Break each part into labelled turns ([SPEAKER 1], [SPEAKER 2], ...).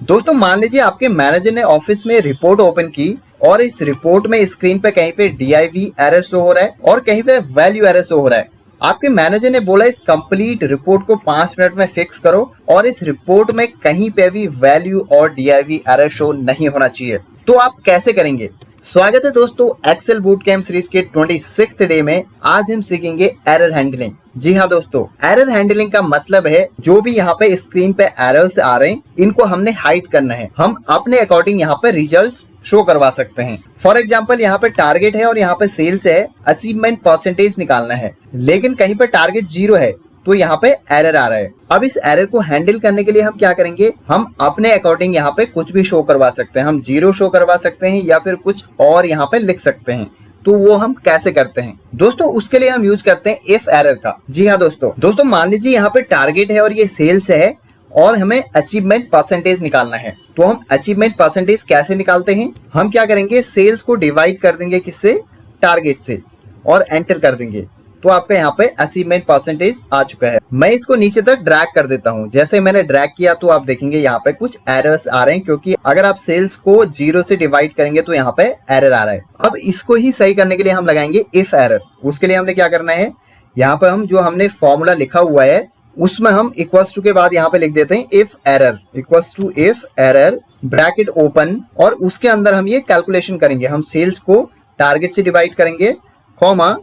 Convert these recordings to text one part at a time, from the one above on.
[SPEAKER 1] दोस्तों मान लीजिए आपके मैनेजर ने ऑफिस में रिपोर्ट ओपन की और इस रिपोर्ट में स्क्रीन पे कहीं पे DIV एरर शो हो रहा है और कहीं पे वैल्यू एरर शो हो रहा है। आपके मैनेजर ने बोला इस कंप्लीट रिपोर्ट को 5 मिनट में फिक्स करो और इस रिपोर्ट में कहीं पे भी वैल्यू और DIV एरर शो नहीं होना चाहिए। तो आप कैसे करेंगे? स्वागत है दोस्तों एक्सेल बूट कैंप सीरीज के 26th डे में। आज हम सीखेंगे एरर हैंडलिंग। जी हाँ दोस्तों, एरर हैंडलिंग का मतलब है जो भी यहाँ पे स्क्रीन पे एरर्स आ रहे हैं इनको हमने हाइड करना है। हम अपने अकॉर्डिंग यहाँ पे रिजल्ट्स शो करवा सकते हैं। फॉर एग्जाम्पल यहाँ पे टारगेट है और यहाँ पे सेल्स है, अचीवमेंट परसेंटेज निकालना है, लेकिन कहीं पे टारगेट 0 है तो यहाँ पे एरर आ रहा है। अब इस एरर को हैंडल करने के लिए हम क्या करेंगे, हम अपने अकॉर्डिंग यहाँ पे कुछ भी शो करवा सकते हैं। हम 0 शो करवा सकते हैं या फिर कुछ और यहाँ पे लिख सकते हैं। तो वो हम कैसे करते हैं दोस्तों, उसके लिए हम यूज करते हैं इफ एरर का। जी हाँ दोस्तों मान लीजिए यहाँ पे टारगेट है और ये सेल्स है और हमें अचीवमेंट परसेंटेज निकालना है। तो हम अचीवमेंट परसेंटेज कैसे निकालते हैं, हम क्या करेंगे, सेल्स को डिवाइड कर देंगे किससे, टारगेट से, और एंटर कर देंगे। तो आपका यहाँ पे अचीवमेंट परसेंटेज आ चुका है। मैं इसको नीचे तक ड्रैग कर देता हूँ। जैसे मैंने ड्रैग किया तो आप देखेंगे यहाँ पे कुछ एरर्स आ रहे हैं, क्योंकि अगर आप सेल्स को 0 से डिवाइड करेंगे तो यहाँ पे एरर आ रहा है। अब इसको ही सही करने के लिए हम लगाएंगे इफ एरर। उसके लिए हमने क्या करना है, यहाँ पे हम जो हमने फॉर्मूला लिखा हुआ है उसमें हम इक्वल्स टू के बाद यहाँ पे लिख देते हैं IFERROR, equals to IFERROR bracket open, और उसके अंदर हम ये कैलकुलेशन करेंगे। हम सेल्स को टारगेट से डिवाइड करेंगे, कॉमा,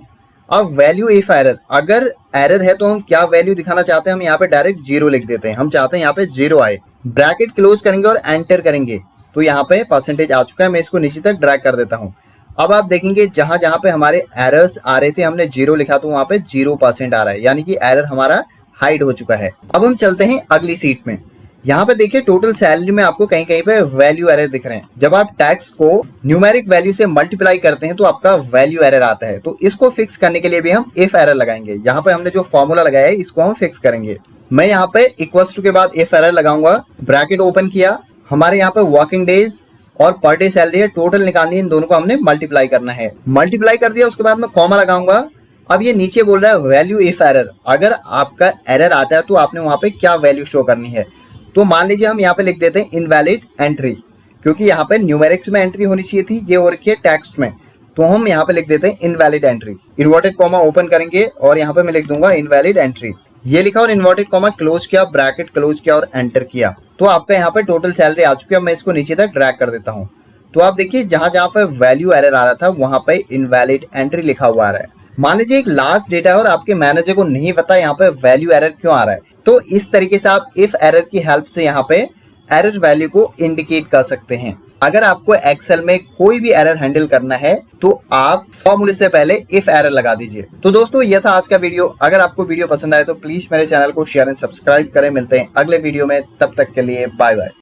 [SPEAKER 1] अब वैल्यू इफ एरर, अगर एरर है तो हम क्या वैल्यू दिखाना चाहते हैं, हम यहाँ पे डायरेक्ट 0 लिख देते हैं। हम चाहते हैं यहाँ पे 0 आए, ब्रैकेट क्लोज करेंगे और एंटर करेंगे। तो यहाँ पे परसेंटेज आ चुका है। मैं इसको नीचे तक ड्रैग कर देता हूँ। अब आप देखेंगे जहां जहां पे हमारे एरर्स आ रहे थे हमने 0 लिखा तो वहां पे 0% आ रहा है, यानी कि एरर हमारा हाइड हो चुका है। अब हम चलते हैं अगली सीट में। यहाँ पे देखिए टोटल सैलरी में आपको कहीं कहीं पे वैल्यू एरर दिख रहे हैं। जब आप टैक्स को न्यूमेरिक वैल्यू से मल्टीप्लाई करते हैं तो आपका वैल्यू एरर आता है। तो इसको फिक्स करने के लिए भी हम इफ एरर लगाएंगे। यहाँ पे हमने जो फॉर्मूला लगाया है इसको हम फिक्स करेंगे। मैं यहाँ पे इक्वल्स टू के बाद इफ एरर लगाऊंगा, ब्रैकेट ओपन किया, हमारे यहाँ पे वर्किंग डेज और पर डे सैलरी है, टोटल निकालनी है, इन दोनों को हमने मल्टीप्लाई करना है। मल्टीप्लाई कर दिया, उसके बाद मैं कॉमा लगाऊंगा। अब ये नीचे बोल रहा है वैल्यू इफ एरर, अगर आपका एरर आता है तो आपने वहां पे क्या वैल्यू शो करनी है। तो मान लीजिए हम यहाँ पे लिख देते हैं इनवैलिड एंट्री, क्योंकि यहाँ पे न्यूमेरिक्स में एंट्री होनी चाहिए थी, ये हो रखी है टेक्स्ट में। तो हम यहाँ पे लिख देते हैं invalid entry, inverted comma open करेंगे और यहाँ पे मैं लिख दूंगा इनवैलिड एंट्री। ये लिखा और इन्वर्टेड कॉमा क्लोज किया, ब्रैकेट क्लोज किया और एंटर किया। तो आपका यहाँ पे टोटल सैलरी आ चुकी है। मैं इसको नीचे तक ड्रैग कर देता हूँ। तो आप देखिए जहां जहां पे वैल्यू एरर आ रहा था वहां पे इनवैलिड एंट्री लिखा हुआ आ रहा है। मान लीजिए एक लास्ट डेटा है और आपके मैनेजर को नहीं पता यहाँ पे वैल्यू एरर क्यों आ रहा है, तो इस तरीके से आप इफ एरर की हेल्प से यहाँ पे एरर वैल्यू को इंडिकेट कर सकते हैं। अगर आपको एक्सेल में कोई भी एरर हैंडल करना है तो आप फॉर्मूले से पहले इफ एरर लगा दीजिए। तो दोस्तों ये था आज का वीडियो। अगर आपको वीडियो पसंद आए तो प्लीज मेरे चैनल को शेयर एंड सब्सक्राइब करें। मिलते हैं अगले वीडियो में, तब तक के लिए बाय बाय।